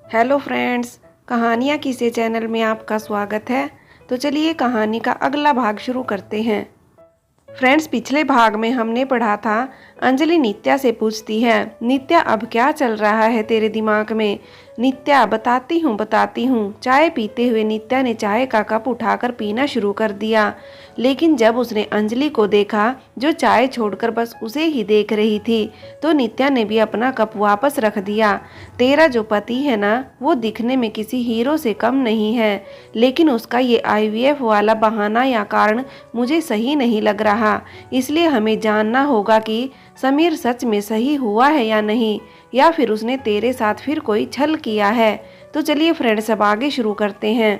Hello friends, कहानियाँ किसे channel में आपका स्वागत है। तो चलिए कहानी का अगला भाग शुरू करते हैं। फ्रेंड्स, पिछले भाग में हमने पढ़ा था अंजलि नित्या से पूछती है, नित्या अब क्या चल रहा है तेरे दिमाग में। नित्या बताती हूँ। चाय पीते हुए नित्या ने चाय का कप उठाकर पीना शुरू कर दिया। लेकिन जब उसने अंजलि को देखा जो चाय छोड़कर बस उसे ही देख रही थी, तो नित्या ने भी अपना कप वापस रख दिया। तेरा जो पति है ना, वो दिखने में किसी हीरो से कम नहीं है, लेकिन उसका ये IVF वाला बहाना या कारण मुझे सही नहीं लग रहा। इसलिए हमें जानना होगा कि समीर सच में सही हुआ है या नहीं, या फिर उसने तेरे साथ फिर कोई छल किया है। तो चलिए फ्रेंड्स, अब आगे शुरू करते हैं।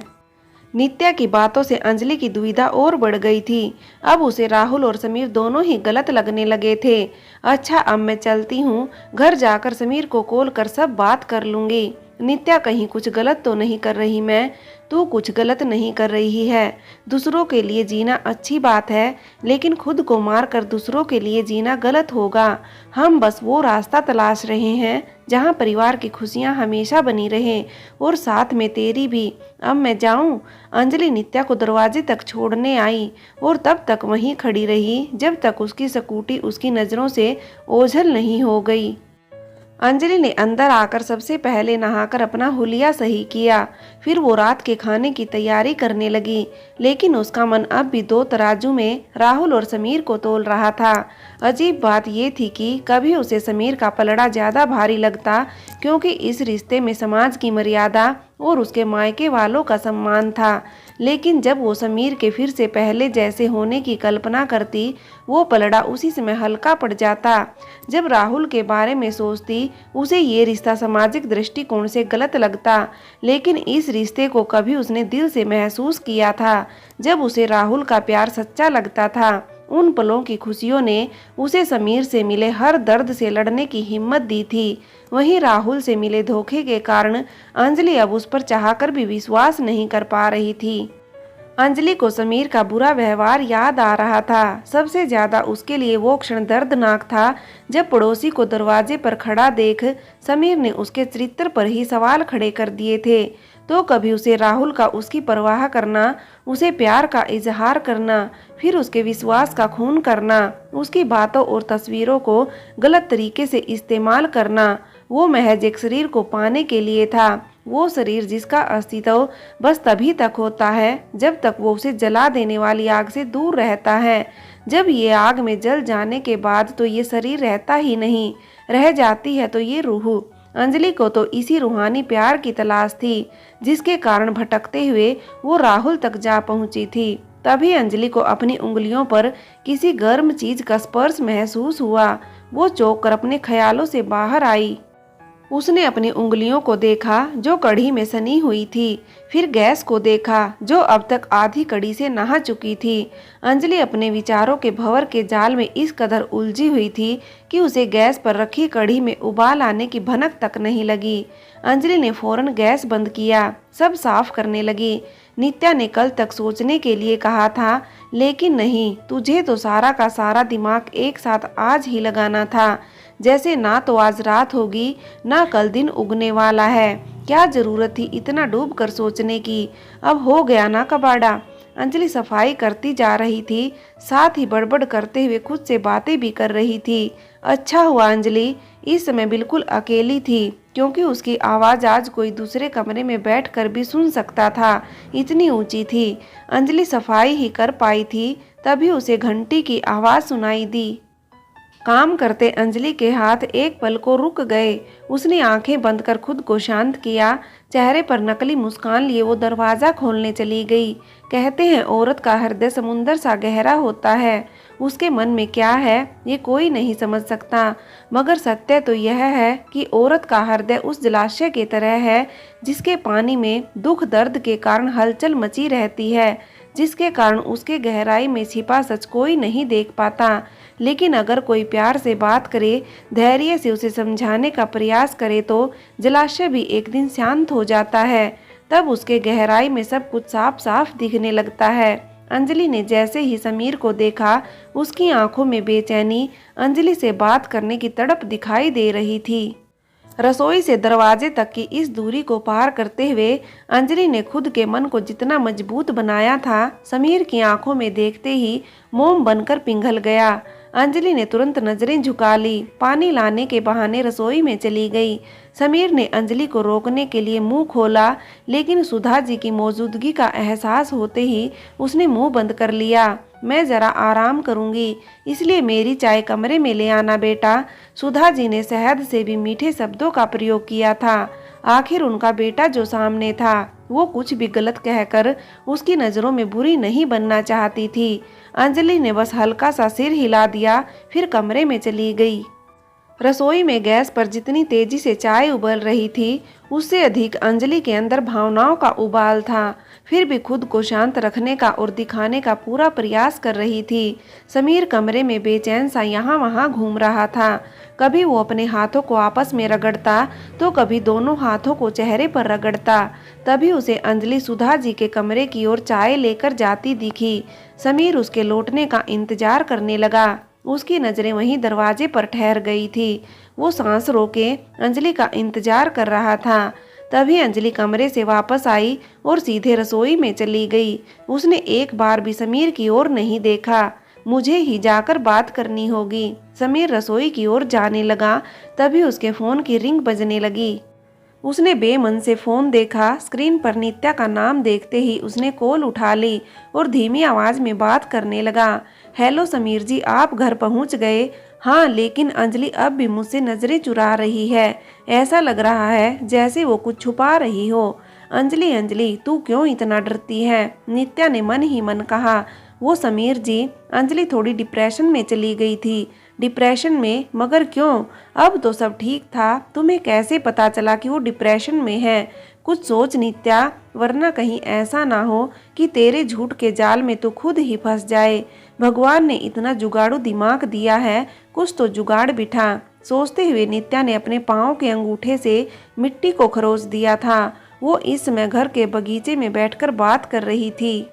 नित्या की बातों से अंजलि की दुविधा और बढ़ गई थी। अब उसे राहुल और समीर दोनों ही गलत लगने लगे थे। अच्छा, अब मैं चलती हूँ, घर जाकर समीर को कॉल कर सब बात कर लूंगी। नित्या कहीं कुछ गलत तो नहीं कर रही मैं? तू कुछ गलत नहीं कर रही है। दूसरों के लिए जीना अच्छी बात है, लेकिन खुद को मार कर दूसरों के लिए जीना गलत होगा। हम बस वो रास्ता तलाश रहे हैं जहाँ परिवार की खुशियाँ हमेशा बनी रहें, और साथ में तेरी भी। अब मैं जाऊं? अंजलि नित्या को दरवाजे तक छोड़ने आई और तब तक वहीं खड़ी रही जब तक उसकी स्कूटी उसकी नज़रों से ओझल नहीं हो गई। अंजलि ने अंदर आकर सबसे पहले नहाकर अपना हुलिया सही किया। फिर वो रात के खाने की तैयारी करने लगी, लेकिन उसका मन अब भी दो तराजू में राहुल और समीर को तोल रहा था। अजीब बात ये थी कि कभी उसे समीर का पलड़ा ज्यादा भारी लगता, क्योंकि इस रिश्ते में समाज की मर्यादा और उसके मायके वालों का सम्मान था। लेकिन जब वो समीर के फिर से पहले जैसे होने की कल्पना करती, वो पलड़ा उसी समय हल्का पड़ जाता। जब राहुल के बारे में सोचती, उसे ये रिश्ता सामाजिक दृष्टिकोण से गलत लगता, लेकिन इस रिश्ते को कभी उसने दिल से महसूस किया था जब उसे राहुल का प्यार सच्चा लगता था। उन पलों की खुशियों ने उसे समीर से मिले हर दर्द से लड़ने की हिम्मत दी थी। वहीं राहुल से मिले धोखे के कारण अंजलि अब उस पर चाहकर भी विश्वास नहीं कर पा रही थी। अंजलि को समीर का बुरा व्यवहार याद आ रहा था। सबसे ज्यादा उसके लिए वो क्षण दर्दनाक था जब पड़ोसी को दरवाजे पर खड़ा देख समीर ने उसके चरित्र पर ही सवाल खड़े कर दिए थे। तो कभी उसे राहुल का उसकी परवाह करना, उसे प्यार का इजहार करना, फिर उसके विश्वास का खून करना, उसकी बातों और तस्वीरों को गलत तरीके से इस्तेमाल करना, वो महज एक शरीर को पाने के लिए था। वो शरीर जिसका अस्तित्व बस तभी तक होता है जब तक वो उसे जला देने वाली आग से दूर रहता है। जब ये आग में जल जाने के बाद तो ये शरीर रहता ही नहीं, रह जाती है तो ये रूह। अंजलि को तो इसी रूहानी प्यार की तलाश थी, जिसके कारण भटकते हुए वो राहुल तक जा पहुंची थी। तभी अंजलि को अपनी उंगलियों पर किसी गर्म चीज का स्पर्श महसूस हुआ। वो चौंक कर अपने ख्यालों से बाहर आई। उसने अपनी उंगलियों को देखा जो कढ़ी में सनी हुई थी, फिर गैस को देखा जो अब तक आधी कड़ी से नहा चुकी थी। अंजलि अपने विचारों के भंवर के जाल में इस कदर उलझी हुई थी कि उसे गैस पर रखी कढ़ी में उबाल आने की भनक तक नहीं लगी। अंजलि ने फौरन गैस बंद किया, सब साफ करने लगी। नित्या ने कल तक सोचने के लिए कहा था, लेकिन नहीं, तुझे तो सारा का सारा दिमाग एक साथ आज ही लगाना था। जैसे ना तो आज रात होगी ना कल दिन उगने वाला है। क्या जरूरत थी इतना डूब कर सोचने की? अब हो गया ना कबाड़ा। अंजलि सफाई करती जा रही थी, साथ ही बड़बड़ करते हुए खुद से बातें भी कर रही थी। अच्छा हुआ अंजलि इस समय बिल्कुल अकेली थी, क्योंकि उसकी आवाज आज कोई दूसरे कमरे में बैठकर भी सुन सकता था, इतनी ऊंची थी। अंजलि सफाई ही कर पाई थी, तभी उसे घंटी की आवाज सुनाई दी। काम करते अंजलि के हाथ एक पल को रुक गए। उसने आंखें बंद कर खुद को शांत किया। चेहरे पर नकली मुस्कान लिए वो दरवाजा खोलने चली गई। कहते हैं औरत का हृदय समुंदर सा गहरा होता है। उसके मन में क्या है ये कोई नहीं समझ सकता, मगर सत्य तो यह है कि औरत का हृदय उस जलाशय की तरह है जिसके पानी में दुख दर्द के कारण हलचल मची रहती है, जिसके कारण उसके गहराई में छिपा सच कोई नहीं देख पाता। लेकिन अगर कोई प्यार से बात करे, धैर्य से उसे समझाने का प्रयास करे, तो जलाशय भी एक दिन शांत हो जाता है। तब उसके गहराई में सब कुछ साफ साफ दिखने लगता है। अंजलि ने जैसे ही समीर को देखा, उसकी आंखों में बेचैनी, अंजलि से बात करने की तड़प दिखाई दे रही थी। रसोई से दरवाजे तक की इस दूरी को पार करते हुए अंजलि ने खुद के मन को जितना मजबूत बनाया था, समीर की आंखों में देखते ही मोम बनकर पिघल गया। अंजलि ने तुरंत नजरें झुका ली, पानी लाने के बहाने रसोई में चली गई। समीर ने अंजलि को रोकने के लिए मुंह खोला, लेकिन सुधा जी की मौजूदगी का एहसास होते ही उसने मुंह बंद कर लिया। मैं जरा आराम करूंगी, इसलिए मेरी चाय कमरे में ले आना बेटा। सुधा जी ने शहद से भी मीठे शब्दों का प्रयोग किया था। आखिर उनका बेटा जो सामने था, वो कुछ भी गलत कहकर उसकी नज़रों में बुरी नहीं बनना चाहती थी। अंजलि ने बस हल्का सा सिर हिला दिया, फिर कमरे में चली गई। रसोई में गैस पर जितनी तेजी से चाय उबल रही थी, उससे अधिक अंजलि के अंदर भावनाओं का उबाल था। फिर भी खुद को शांत रखने का और दिखाने का पूरा प्रयास कर रही थी। समीर कमरे में बेचैन सा यहाँ वहाँ घूम रहा था। कभी वो अपने हाथों को आपस में रगड़ता, तो कभी दोनों हाथों को चेहरे पर रगड़ता। तभी उसे अंजलि सुधा जी के कमरे की ओर चाय लेकर जाती दिखी। समीर उसके लौटने का इंतजार करने लगा। उसकी नज़रें वहीं दरवाजे पर ठहर गई थी। वो सांस रोके अंजलि का इंतजार कर रहा था। तभी अंजलि कमरे से वापस आई और सीधे रसोई में चली गई। उसने एक बार भी समीर की ओर नहीं देखा। मुझे ही जाकर बात करनी होगी। समीर रसोई की ओर जाने लगा, तभी उसके फोन की रिंग बजने लगी। उसने बेमन से फोन देखा। स्क्रीन पर नित्या का नाम देखते ही उसने कॉल उठा ली और धीमी आवाज में बात करने लगा। हेलो समीर जी, आप घर पहुंच गए? हाँ, लेकिन अंजलि अब भी मुझसे नजरें चुरा रही है। ऐसा लग रहा है जैसे वो कुछ छुपा रही हो। अंजलि अंजलि, तू क्यों इतना डरती है? नित्या ने मन ही मन कहा। वो समीर जी, अंजलि थोड़ी डिप्रेशन में चली गई थी। डिप्रेशन में? मगर क्यों? अब तो सब ठीक था। तुम्हें कैसे पता चला कि वो डिप्रेशन में है? कुछ सोच नित्या, वरना कहीं ऐसा ना हो कि तेरे झूठ के जाल में तो खुद ही फंस जाए। भगवान ने इतना जुगाड़ू दिमाग दिया है, कुछ तो जुगाड़ बिठा। सोचते हुए नित्या ने अपने पाँव के अंगूठे से मिट्टी को खरोच दिया था। वो इस समय घर के बगीचे में बैठकर बात कर रही थी।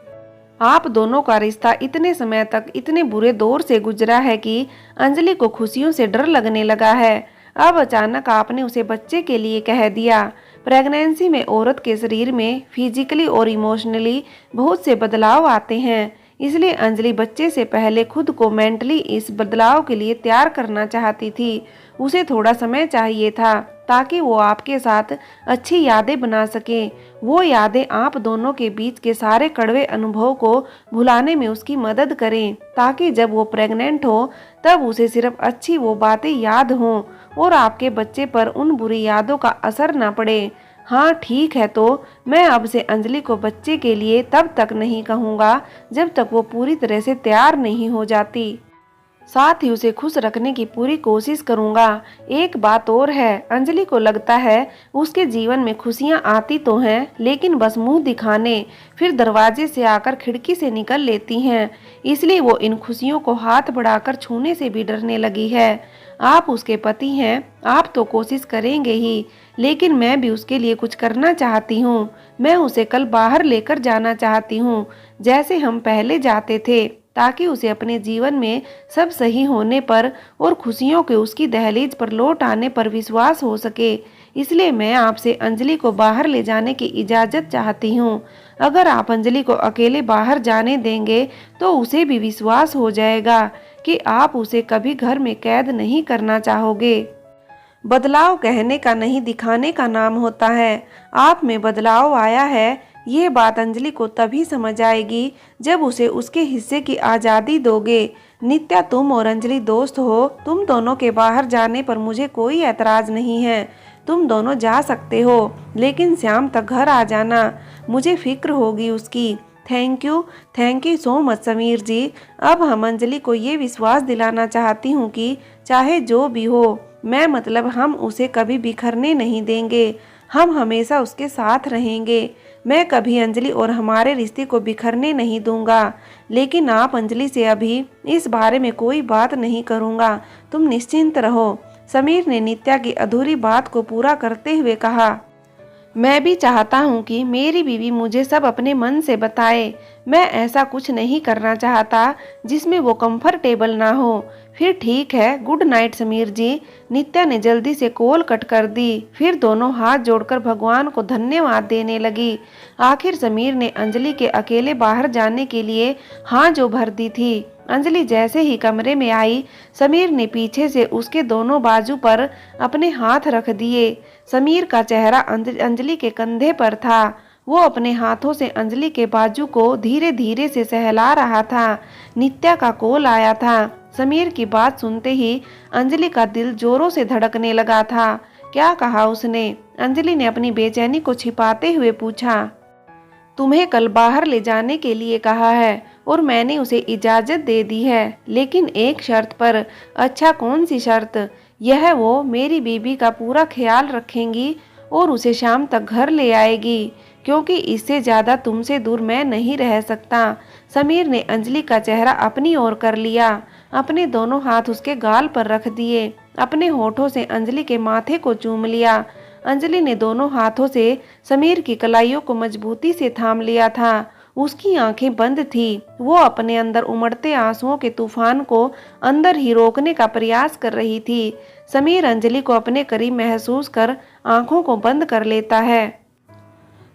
आप दोनों का रिश्ता इतने समय तक इतने बुरे दौर से गुजरा है कि अंजलि को खुशियों से डर लगने लगा है। अब अचानक आपने उसे बच्चे के लिए कह दिया। प्रेगनेंसी में औरत के शरीर में फिजिकली और इमोशनली बहुत से बदलाव आते हैं। इसलिए अंजलि बच्चे से पहले खुद को मेंटली इस बदलाव के लिए तैयार करना चाहती थी। उसे थोड़ा समय चाहिए था ताकि वो आपके साथ अच्छी यादें बना सके। वो यादें आप दोनों के बीच के सारे कड़वे अनुभव को भुलाने में उसकी मदद करें, ताकि जब वो प्रेग्नेंट हो तब उसे सिर्फ अच्छी वो बातें याद हों और आपके बच्चे पर उन बुरी यादों का असर न पड़े। हाँ ठीक है, तो मैं अब से अंजलि को बच्चे के लिए तब तक नहीं कहूँगा जब तक वो पूरी तरह से तैयार नहीं हो जाती। साथ ही उसे खुश रखने की पूरी कोशिश करूंगा। एक बात और है, अंजलि को लगता है उसके जीवन में खुशियां आती तो हैं, लेकिन बस मुंह दिखाने, फिर दरवाजे से आकर खिड़की से निकल लेती हैं। इसलिए वो इन खुशियों को हाथ बढ़ाकर छूने से भी डरने लगी है। आप उसके पति हैं, आप तो कोशिश करेंगे ही, लेकिन मैं भी उसके लिए कुछ करना चाहती हूँ। मैं उसे कल बाहर लेकर जाना चाहती हूँ, जैसे हम पहले जाते थे, ताकि उसे अपने जीवन में सब सही होने पर और खुशियों के उसकी दहलीज पर लौट आने पर विश्वास हो सके। इसलिए मैं आपसे अंजलि को बाहर ले जाने की इजाज़त चाहती हूँ। अगर आप अंजलि को अकेले बाहर जाने देंगे तो उसे भी विश्वास हो जाएगा कि आप उसे कभी घर में कैद नहीं करना चाहोगे। बदलाव कहने का नहीं, दिखाने का नाम होता है। आप में बदलाव आया है, ये बात अंजलि को तभी समझ आएगी जब उसे उसके हिस्से की आज़ादी दोगे। नित्या, तुम और अंजलि दोस्त हो। तुम दोनों के बाहर जाने पर मुझे कोई एतराज़ नहीं है। तुम दोनों जा सकते हो, लेकिन शाम तक घर आ जाना, मुझे फिक्र होगी उसकी। Thank you so much Sameer ji. अब हम अंजलि को ये विश्वास दिलाना चाहती हूँ कि चाहे जो भी हो, मैं मतलब हम उसे कभी बिखरने नहीं देंगे। हम हमेशा उसके साथ रहेंगे। मैं कभी अंजलि और हमारे रिश्ते को बिखरने नहीं दूंगा, लेकिन आप अंजलि से अभी इस बारे में कोई बात नहीं करूंगा। तुम निश्चिंत रहो। समीर ने नित्या की अधूरी बात को पूरा करते हुए कहा। मैं भी चाहता हूँ कि मेरी बीवी मुझे सब अपने मन से बताए। मैं ऐसा कुछ नहीं करना चाहता जिसमें वो कंफर्टेबल ना हो। फिर ठीक है, गुड नाइट समीर जी। नित्या ने जल्दी से कॉल कट कर दी। फिर दोनों हाथ जोड़कर भगवान को धन्यवाद देने लगी। आखिर समीर ने अंजलि के अकेले बाहर जाने के लिए हाँ जो भर दी थी। अंजलि जैसे ही कमरे में आई, समीर ने पीछे से उसके दोनों बाजू पर अपने हाथ रख दिए। समीर का चेहरा अंजलि के कंधे पर था। वो अपने हाथों से अंजलि के बाजू को धीरे धीरे से सहला रहा था। नित्या का कॉल आया था। समीर की बात सुनते ही अंजलि का दिल जोरों से धड़कने लगा था। क्या कहा उसने? अंजलि ने अपनी बेचैनी को छिपाते हुए पूछा। तुम्हें कल बाहर ले जाने के लिए कहा है और मैंने उसे इजाजत दे दी है, लेकिन एक शर्त पर। अच्छा, कौन सी शर्त? यह वो मेरी बीबी का पूरा ख्याल रखेंगी और उसे शाम तक घर ले आएगी, क्योंकि इससे ज्यादा तुमसे दूर मैं नहीं रह सकता। समीर ने अंजलि का चेहरा अपनी ओर कर लिया, अपने दोनों हाथ उसके गाल पर रख दिए, अपने होठों से अंजलि के माथे को चूम लिया। अंजलि ने दोनों हाथों से समीर की कलाइयों को मजबूती से थाम लिया था। उसकी आंखें बंद थी। वो अपने अंदर उमड़ते आंसुओं के तूफान को अंदर ही रोकने का प्रयास कर रही थी। समीर अंजलि को अपने करीब महसूस कर आंखों को बंद कर लेता है।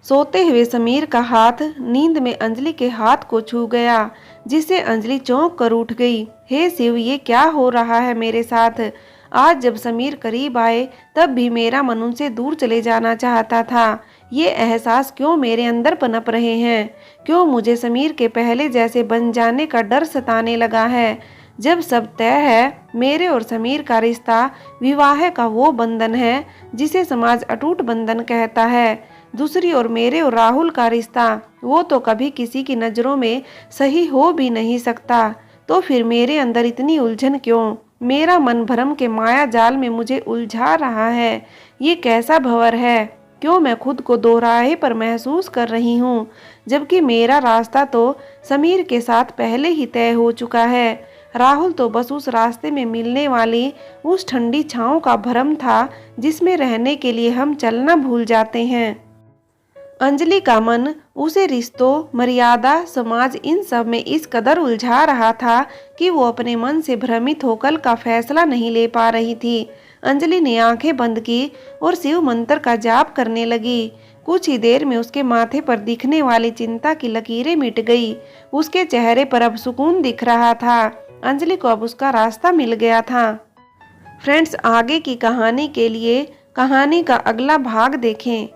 सोते हुए समीर का हाथ नींद में अंजलि के हाथ को छू गया, जिससे अंजलि चौंक कर उठ गई। हे शिव, ये क्या हो रहा है मेरे साथ? आज जब समीर करीब आए तब भी मेरा मन उनसे दूर चले जाना चाहता था। ये एहसास क्यों मेरे अंदर पनप रहे हैं? क्यों मुझे समीर के पहले जैसे बन जाने का डर सताने लगा है? जब सब तय है, मेरे और समीर का रिश्ता विवाह का वो बंधन है जिसे समाज अटूट बंधन कहता है। दूसरी ओर मेरे और राहुल का रिश्ता, वो तो कभी किसी की नज़रों में सही हो भी नहीं सकता। तो फिर मेरे अंदर इतनी उलझन क्यों? मेरा मन भ्रम के माया जाल में मुझे उलझा रहा है। ये कैसा भंवर है? क्यों मैं खुद को दोराहे पर महसूस कर रही हूँ, जबकि मेरा रास्ता तो समीर के साथ पहले ही तय हो चुका है। राहुल तो बस उस रास्ते में मिलने वाली उस ठंडी छाँव का भ्रम था जिसमें रहने के लिए हम चलना भूल जाते हैं। अंजलि का मन उसे रिश्तों, मर्यादा, समाज, इन सब में इस कदर उलझा रहा था कि वो अपने मन से भ्रमित होकर का फैसला नहीं ले पा रही थी। अंजलि ने आंखें बंद की और शिव मंत्र का जाप करने लगी। कुछ ही देर में उसके माथे पर दिखने वाली चिंता की लकीरें मिट गई। उसके चेहरे पर अब सुकून दिख रहा था। अंजलि को अब उसका रास्ता मिल गया था। फ्रेंड्स, आगे की कहानी के लिए कहानी का अगला भाग देखें।